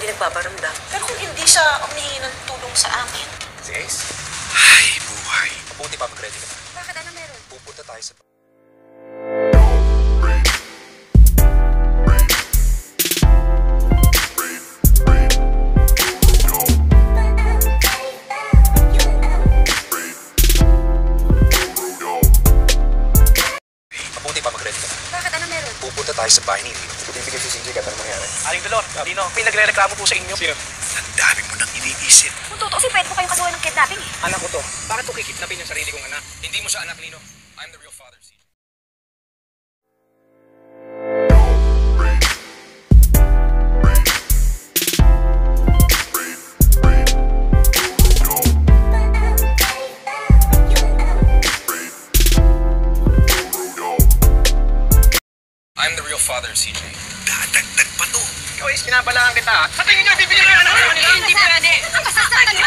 hindi nagpaparamdam. Pero kung hindi siya humihingi ng tulong sa amin. Si Ace? Ay, buhay. Mabuti pa, mag-ready ka na. Bakit? Ano meron? Pupunta tayo sa... Mabuti pa, mag-ready ka na. Bakit? Ano meron? Pupunta tayo sa bahay ni Lino. Ibibigay si CJ ka, ano mangyari? Aling Dolor, Lino, may nagre-reklamo po sa inyo. Sino? Ang dami mo nang iniisip. Kung totoo si pwede ko kayong kasuhan ng kidnapping eh. Anak ko to. Bakit ko kikidnapin yung sarili kong anak? Hindi mo siya anak, Lino. I'm the real father, CJ. I'm the real father, CJ. Dadagdag pa to. Ikaw is pinabalaan kita. Sa tingin niyo, bibigyan mo yung anak ko nila? Hindi pwede. Ang kasasaktan niyo!